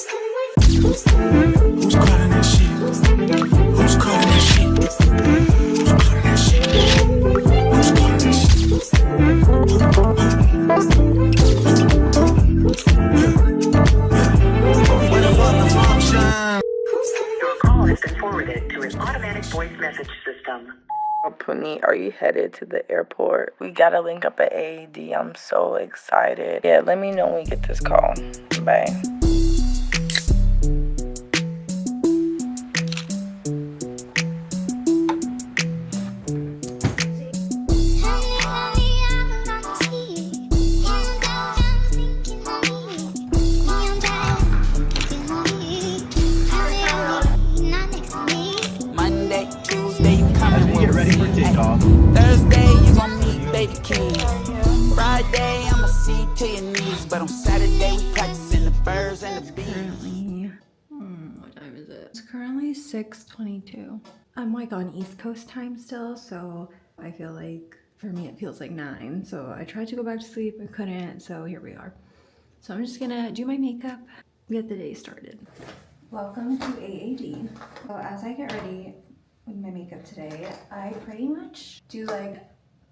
Who's calling that shit? Who's calling that shit? Who's calling that shit? Who's calling that shit? Where the fuck the function? Your call has been forwarded to an automatic voice message system. Puneet, are you headed to the airport? We gotta link up at AAD. I'm so excited. Yeah, let me know when we get this call. Bye. Monday, Tuesday, you coming with ready for kickoff. Thursday, you gon' meet Baby King. Friday, I'ma see you to your knees. But on Saturday, we practicing the birds and the bees. Currently, what time is it? It's currently 6:22. I'm like on East Coast time still, so I feel like for me it feels like 9. So I tried to go back to sleep, I couldn't, so here we are. So I'm just gonna do my makeup, get the day started. Welcome to AAD. So as I get ready with my makeup today, I pretty much do like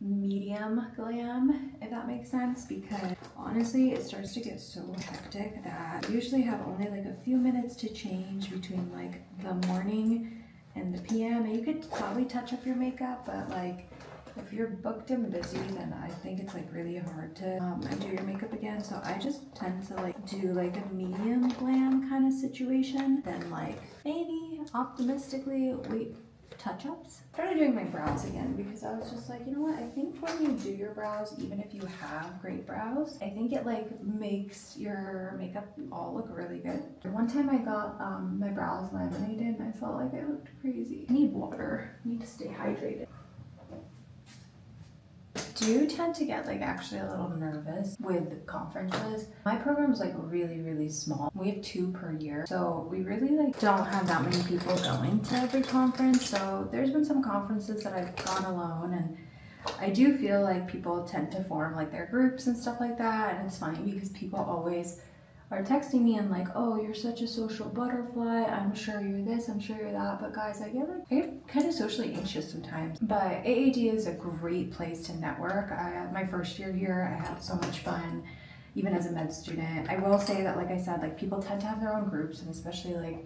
medium glam, if that makes sense, because honestly it starts to get so hectic that I usually have only like a few minutes to change between like the morning and the PM. And you could probably touch up your makeup, but like if you're booked and busy, then I think it's like really hard to undo your makeup again. So I just tend to like do like a medium glam kind of situation, then like maybe optimistically wait touch-ups. Started doing my brows again because I was just like, you know what, I think when you do your brows, even if you have great brows, I think it like makes your makeup all look really good. One time I got my brows laminated and I felt like I looked crazy. I need water. I need to stay hydrated. Do tend to get like actually a little nervous with conferences. My program is like really small. We have 2 per year, so we really like don't have that many people going to every conference. So there's been some conferences that I've gone alone, and I do feel like people tend to form like their groups and stuff like that. And it's funny because people always are texting me and like, oh, you're such a social butterfly, I'm sure you're this, I'm sure you're that. But guys, I get kind of socially anxious sometimes. But AAD is a great place to network. My first year here, I had so much fun, even as a med student. I will say that, like I said, like people tend to have their own groups, and especially like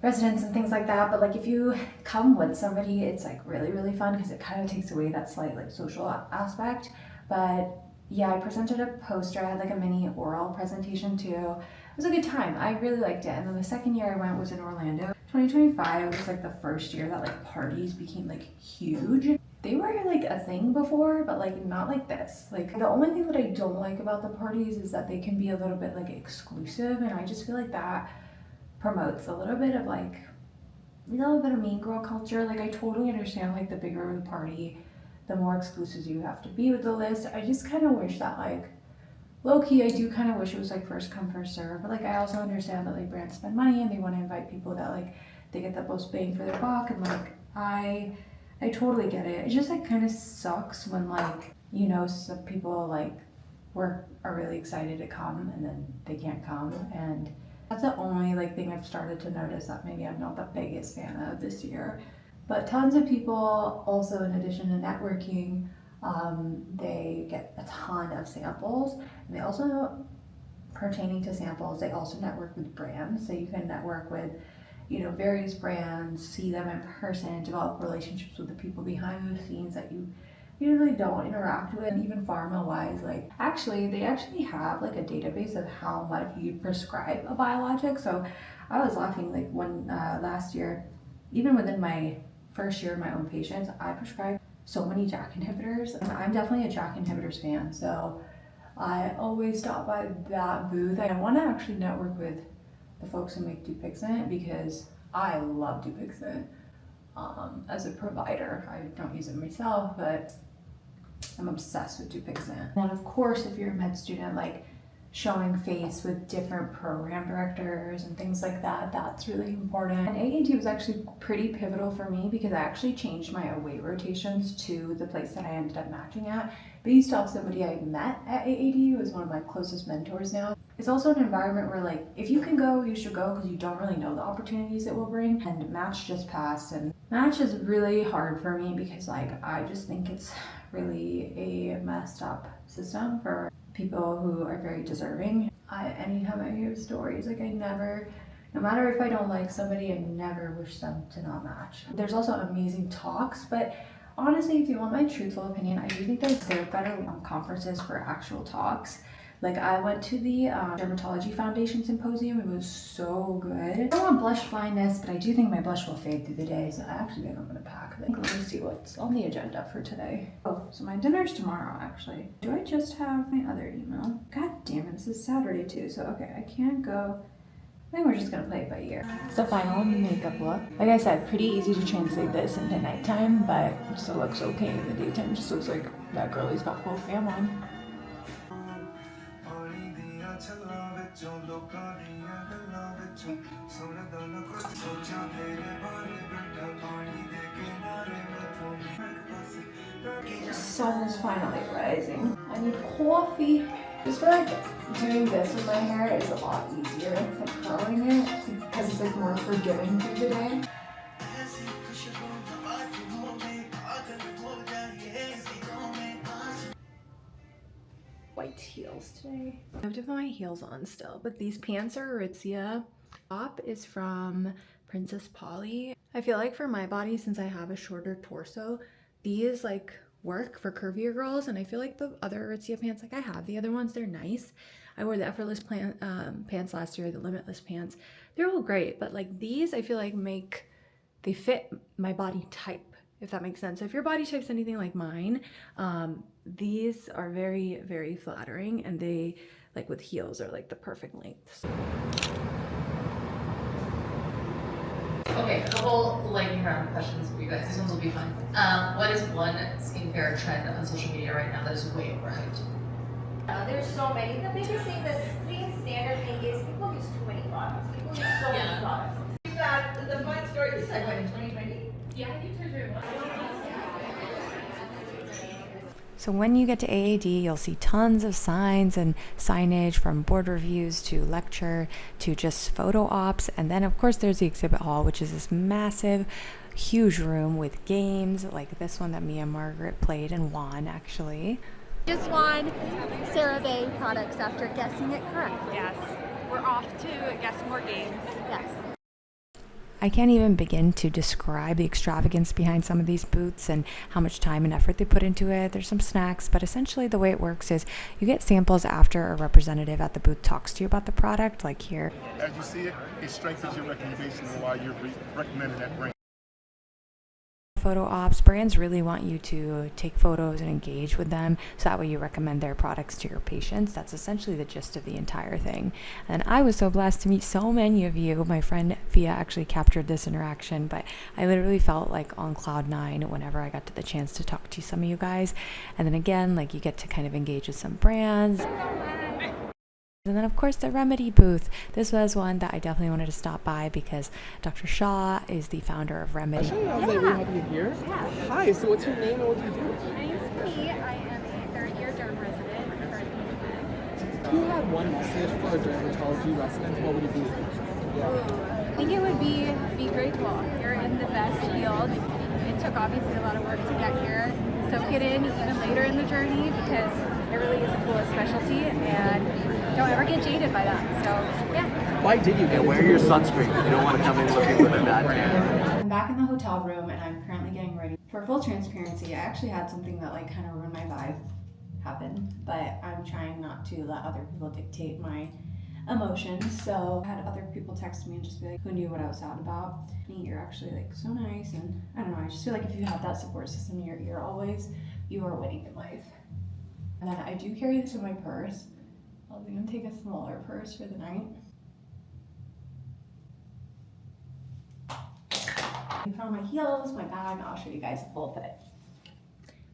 residents and things like that. But like if you come with somebody, it's like really fun because it kind of takes away that slight like social aspect. But yeah, I presented a poster. I had like a mini oral presentation too. It was a good time. I really liked it. And then the second year I went was in Orlando. 2025 was like the first year that like parties became like huge. They were like a thing before, but like not like this. Like the only thing that I don't like about the parties is that they can be a little bit like exclusive, and I just feel like that promotes a little bit of like a little bit of mean girl culture. Like I totally understand like the bigger the party, the more exclusive you have to be with the list. I just kind of wish that like low-key, I do kind of wish it was like first come first serve, but like I also understand that like brands spend money and they want to invite people that like they get the most bang for their buck, and like I totally get it. It just like kind of sucks when like, you know, some people like are really excited to come and then they can't come, and that's the only like thing I've started to notice that maybe I'm not the biggest fan of this year. But tons of people also, in addition to networking, they get a ton of samples, and they also, pertaining to samples, they also network with brands. So you can network with, you know, various brands, see them in person, develop relationships with the people behind the scenes that you usually don't interact with. And even pharma wise, like they actually have like a database of how much you prescribe a biologic. So I was laughing like last year, even within my first year of my own patients, I prescribed so many JAK inhibitors, and I'm definitely a JAK inhibitors fan, so I always stop by that booth. I want to actually network with the folks who make Dupixent because I love Dupixent. As a provider, I don't use it myself, but I'm obsessed with Dupixent. And of course, if you're a med student, like showing face with different program directors and things like that. That's really important. And AAD was actually pretty pivotal for me because I actually changed my away rotations to the place that I ended up matching at. But I used to have somebody I met at AAD who is one of my closest mentors now. It's also an environment where, like, if you can go, you should go because you don't really know the opportunities it will bring. And match just passed, and match is really hard for me because, like, I just think it's really a messed up system for people who are very deserving. Anytime I hear stories, like, I never, no matter if I don't like somebody, I never wish them to not match. There's also amazing talks, but honestly, if you want my truthful opinion, I do think that there are better conferences for actual talks. Like, I went to the Dermatology Foundation Symposium. It was so good. I don't want blush blindness, but I do think my blush will fade through the day, so I actually think I'm gonna pack it. Let me see what's on the agenda for today. Oh, so my dinner's tomorrow, actually. Do I just have my other email? God damn it, this is Saturday too, so okay, I can't go. I think we're just gonna play it by ear. It's the final makeup look. Like I said, pretty easy to translate this into nighttime, but it still looks okay in the daytime. Just looks like that girlie's got full fam on. The sun is finally rising. I need coffee. Just feel like doing this with my hair is a lot easier than curling it because it's like more forgiving through the day. White heels today. I have to put my heels on still, but these pants are Aritzia. Top is from Princess Polly. I feel like for my body, since I have a shorter torso, these like work for curvier girls, and I feel like the other Aritzia pants, like I have the other ones, they're nice. I wore the Effortless pants last year, the Limitless pants. They're all great, but like these, I feel like they fit my body type, if that makes sense. So if your body type's anything like mine, these are very, very flattering, and they, like with heels, are like the perfect length. Okay, a couple lightning round questions for you guys. These ones will be fun. What is one skincare trend on social media right now that is way overhyped? There's so many. The biggest thing, the same standard thing is people use too many products. People use so many products. We've got the fun story. This is like what, in 2020? Yeah, I think 2021. So when you get to AAD, you'll see tons of signs and signage, from board reviews to lecture to just photo ops. And then of course there's the exhibit hall, which is this massive, huge room with games like this one that me and Margaret played and won actually. Just won CeraVe products after guessing it correct. Yes. We're off to guess more games. Yes. I can't even begin to describe the extravagance behind some of these booths and how much time and effort they put into it. There's some snacks, but essentially the way it works is you get samples after a representative at the booth talks to you about the product, like here. As you see it, it strengthens your recommendation and why you're recommending that brand. Photo ops, brands really want you to take photos and engage with them, so that way you recommend their products to your patients. That's essentially the gist of the entire thing. And I was so blessed to meet so many of you. My friend Fia actually captured this interaction, but I literally felt like on cloud 9 whenever I got to the chance to talk to some of you guys. And then again, like, you get to kind of engage with some brands. And then of course the Remedy booth. This was one that I definitely wanted to stop by because Dr. Shaw is the founder of Remedy. I was like, really happy to hear. Yeah. Hi, so what's your name and what do you do? My name's Kate. I am a third-year Derm resident. If you had one message for a dermatology resident, what would it be? I think it would be grateful. You're in the best field. It took obviously a lot of work to get here. Soak it in even later in the journey because it really is a coolest specialty, and don't ever get jaded by that. So yeah. Why did you get wear your sunscreen? You don't want to come in looking with a bad tan. I'm back in the hotel room and I'm currently getting ready. For full transparency, I actually had something that like kind of ruined my vibe happen, but I'm trying not to let other people dictate my emotions. So I had other people text me and just be like, who knew what I was sad about? You're actually like so nice, and I don't know, I just feel like if you have that support system in your ear always, you are winning in life. And then I do carry this in my purse. I'll even take a smaller purse for the night. I found my heels, my bag. I'll show you guys a full fit.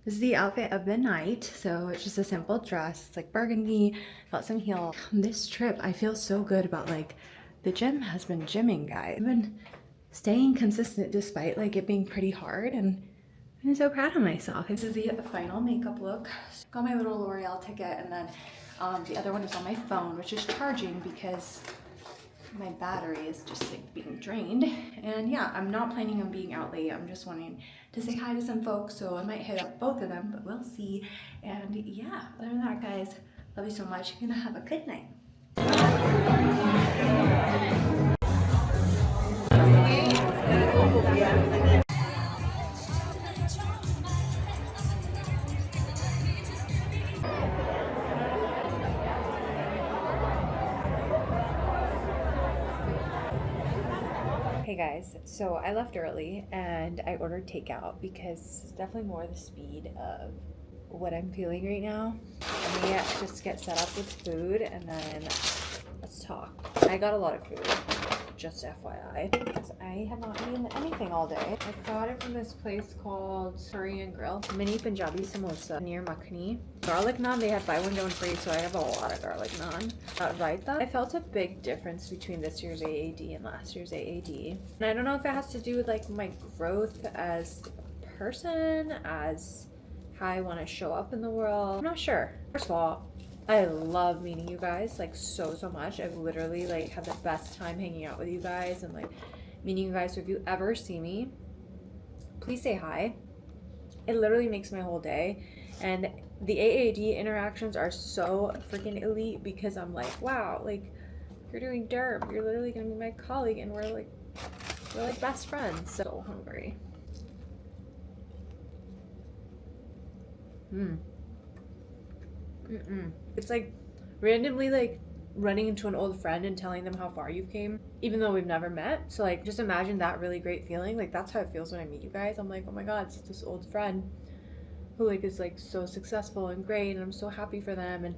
This is the outfit of the night. So it's just a simple dress. It's like burgundy, got some heels. This trip, I feel so good about like, the gym has been gymming, guys. I've been staying consistent despite like it being pretty hard, and I'm so proud of myself. This is the final makeup look. Got my little L'Oreal ticket, and then the other one is on my phone, which is charging because my battery is just like being drained. And yeah, I'm not planning on being out late. I'm just wanting to say hi to some folks, so I might hit up both of them, but we'll see. And yeah, other than that, guys, love you so much. You're gonna have a good night. Hey guys, so I left early and I ordered takeout because this is definitely more the speed of what I'm feeling right now. Let me just get set up with food and then let's talk. I got a lot of food, just FYI, because I have not eaten anything all day. I got it from this place called Curry and Grill. Mini Punjabi samosa near Makhani. Garlic naan, they had buy one, get one free, so I have a lot of garlic naan. Raita. I felt a big difference between this year's AAD and last year's AAD. And I don't know if it has to do with like my growth as a person, as how I want to show up in the world. I'm not sure. First of all, I love meeting you guys like so much. I've literally like had the best time hanging out with you guys and like meeting you guys. So if you ever see me, please say hi. It literally makes my whole day. And the AAD interactions are so freaking elite because I'm like, wow, like you're doing Derm, you're literally gonna be my colleague, and we're like best friends. So hungry. It's like randomly like running into an old friend and telling them how far you've came, even though we've never met. So like just imagine that really great feeling. Like that's how it feels when I meet you guys. I'm like, oh my god, it's this old friend who like is like so successful and great, and I'm so happy for them, and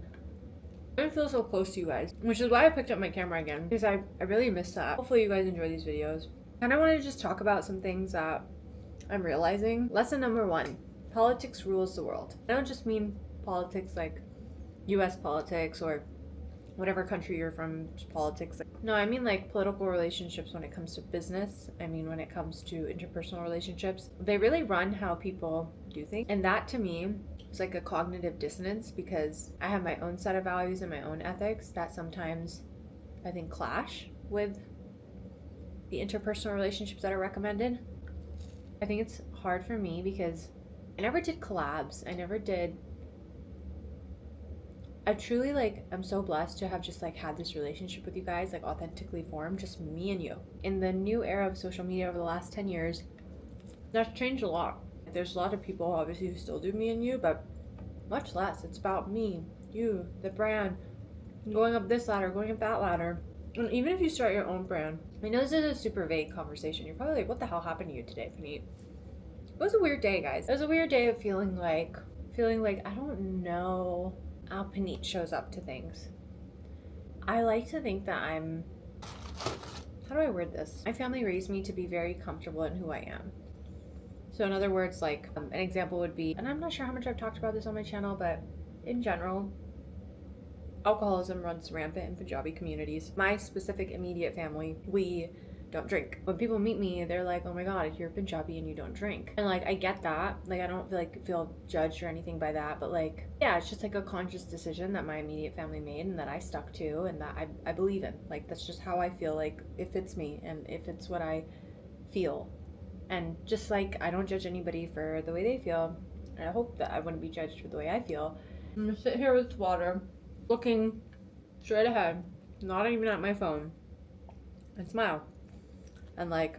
I feel so close to you guys, which is why I picked up my camera again, because I really miss that. Hopefully you guys enjoy these videos. And I want to just talk about some things that I'm realizing. Lesson number 1, politics rules the world. I don't just mean politics like US politics or whatever country you're from, politics. No, I mean like political relationships when it comes to business. I mean when it comes to interpersonal relationships. They really run how people do things. And that to me is like a cognitive dissonance because I have my own set of values and my own ethics that sometimes I think clash with the interpersonal relationships that are recommended. I think it's hard for me because I never did collabs. I truly like, I'm so blessed to have just like had this relationship with you guys, like authentically formed, just me and you. In the new era of social media over the last 10 years, that's changed a lot. There's a lot of people obviously who still do me and you, but much less. It's about me, you, the brand, going up this ladder, going up that ladder. And even if you start your own brand, I know this is a super vague conversation. You're probably like, what the hell happened to you today, Paneet? It was a weird day, guys. It was a weird day of feeling like I don't know how Paneet shows up to things. I like to think that how do I word this? My family raised me to be very comfortable in who I am. So in other words, like an example would be, and I'm not sure how much I've talked about this on my channel, but in general, alcoholism runs rampant in Punjabi communities. My specific immediate family, we don't drink. When people meet me, they're like, oh my god, you're Punjabi and you don't drink. And like I get that, like I don't feel judged or anything by that, but like yeah, it's just like a conscious decision that my immediate family made and that I stuck to and that I believe in. Like that's just how I feel, like it fits me and if it's what I feel. And just like I don't judge anybody for the way they feel, and I hope that I wouldn't be judged for the way I feel. I'm gonna sit here with water, looking straight ahead, not even at my phone, and smile. And like,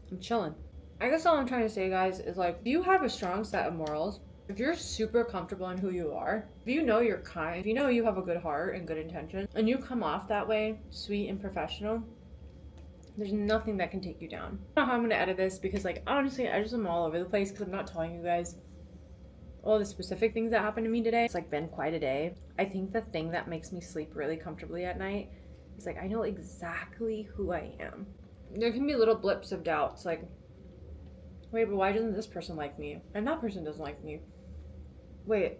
I'm chilling. I guess all I'm trying to say, guys, is like, if you have a strong set of morals, if you're super comfortable in who you are, if you know you're kind, if you know you have a good heart and good intention, and you come off that way, sweet and professional, there's nothing that can take you down. I don't know how I'm gonna edit this because like, honestly, I just am all over the place because I'm not telling you guys all the specific things that happened to me today. It's like been quite a day. I think the thing that makes me sleep really comfortably at night is like, I know exactly who I am. There can be little blips of doubts like, wait, but why doesn't this person like me? And that person doesn't like me. wait,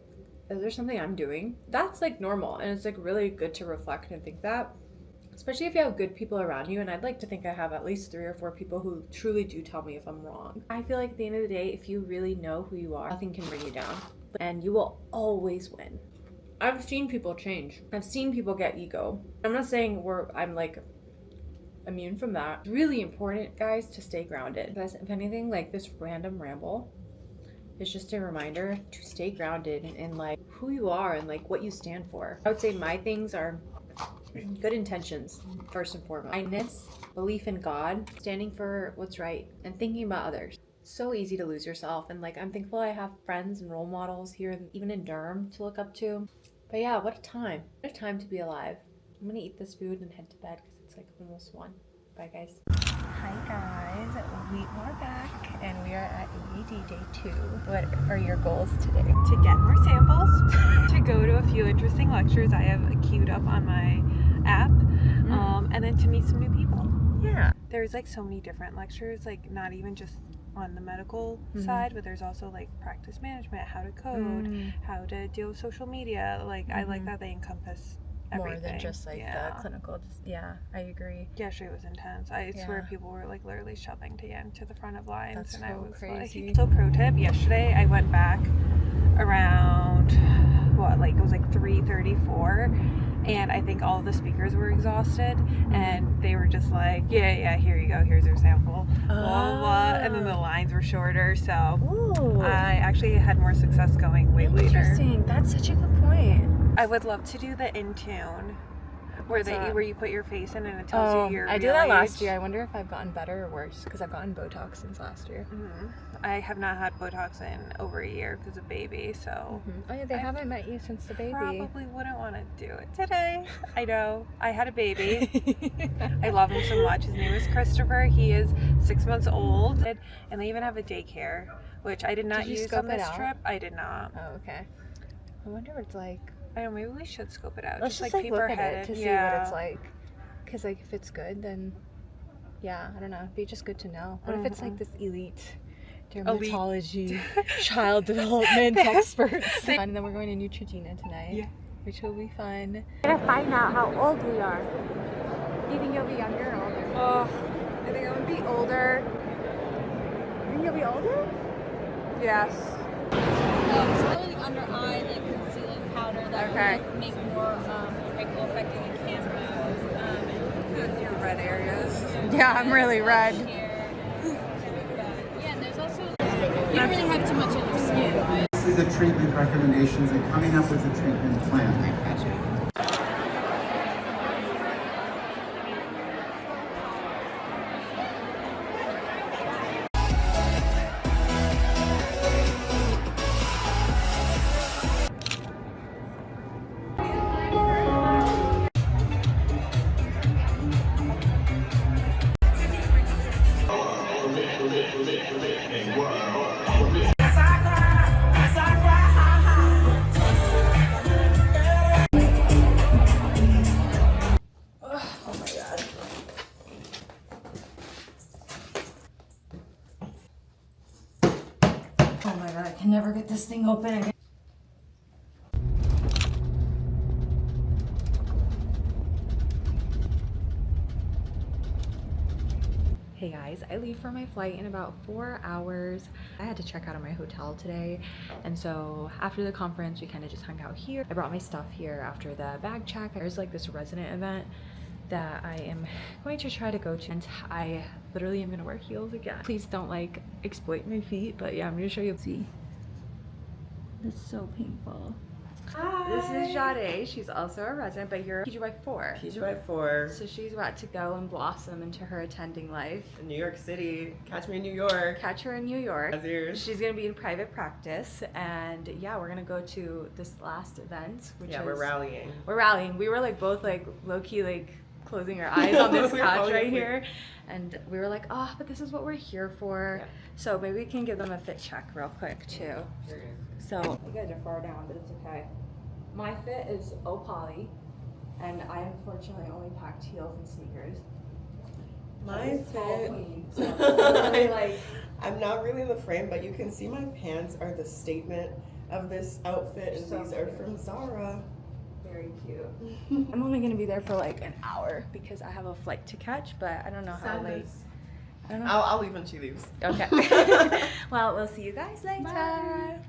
is there something I'm doing? That's like normal, and it's like really good to reflect and think that, especially if you have good people around you. And I'd like to think I have at least 3 or 4 people who truly do tell me if I'm wrong. I feel like at the end of the day, if you really know who you are, nothing can bring you down, and you will always win. I've seen people change. I've seen people get ego. I'm not saying I'm like immune from that. It's really important, guys, to stay grounded. Because if anything, like this random ramble is just a reminder to stay grounded in like who you are and like what you stand for. I would say my things are good intentions, first and foremost. Kindness, belief in God, standing for what's right, and thinking about others. So easy to lose yourself, and like I'm thankful I have friends and role models here, even in Derm, to look up to. But yeah, what a time. What a time to be alive. I'm gonna eat this food and head to bed because it's like almost 1. Bye, guys. Hi guys, we are back and we are at AAD day 2. What are your goals today? To get more samples, to go to a few interesting lectures I have queued up on my app, and then to meet some new people. Yeah. There's like so many different lectures, like not even just on the medical side, but there's also like practice management, how to code, how to deal with social media. Like I like that they encompass everything. More than just like the clinical. I agree. Yesterday was intense. I swear people were like literally shoving to get into the front of lines. That's and so I was crazy. Like, so pro tip, yesterday I went back around it was like 3:34, and I think all of the speakers were exhausted, and they were just like, yeah, here you go, here's your sample, blah, blah, and then the lines were shorter, so I actually had more success going way later. Interesting. That's such a good point. I would love to do the Intune, where you put your face in and it tells you your I did real that age. last year. I wonder if I've gotten better or worse because I've gotten Botox since last year. I have not had Botox in over a year because of baby, so Oh yeah, they haven't met you since the baby. Probably wouldn't want to do it today. I know. I had a baby. I love him so much. His name is Christopher. He is 6 months old, and they even have a daycare, which I did not use on this trip. I did not. Oh, okay. I wonder what it's like. I know, maybe we should scope it out. Let's just like look at it to see what it's like. Because like if it's good, then yeah, I don't know. It'd be just good to know. What if it's like this elite dermatology child development experts? And then we're going to Neutrogena tonight, which will be fun. We're gonna find out how old we are. Do you think you'll be younger or older? Oh, I think I would be older. You think you'll be older? Yes. It's really under eye, like concealing powder that will make more wrinkle affecting the cameras. Your red areas. Yeah, I'm really red. Yeah, and there's also, you don't really have too much on your skin. This is the treatment recommendations and coming up with a treatment plan. Oh my god, I can never get this thing open again. Hey guys, I leave for my flight in about 4 hours. I had to check out of my hotel today, and so after the conference we kind of just hung out here. I brought my stuff here after the bag check. There's like this resident event that I am going to try to go to, and I literally am gonna wear heels again. Please don't like exploit my feet, but yeah, I'm gonna show you. See, it's so painful. Hi. This is Jade. She's also a resident, but you're PGY4. PGY4. So she's about to go and blossom into her attending life. In New York City. Catch me in New York. Catch her in New York. That's yours. She's gonna be in private practice, and yeah, we're gonna go to this last event, which is we're rallying. We're rallying. We were like both like low-key like closing our eyes on this couch right here, and we were like, oh, but this is what we're here for. Yeah. So maybe we can give them a fit check real quick too. So you guys are far down, but it's okay. My fit is Opali, and I unfortunately only packed heels and sneakers. My fit, queen, so really like, I'm not really in the frame, but you can see my pants are the statement, of this outfit, and these are from Zara. Very cute. I'm only gonna be there for like an hour because I have a flight to catch, but I don't know how late. I don't know. I'll leave when she leaves. Okay. Well, we'll see you guys later. Bye.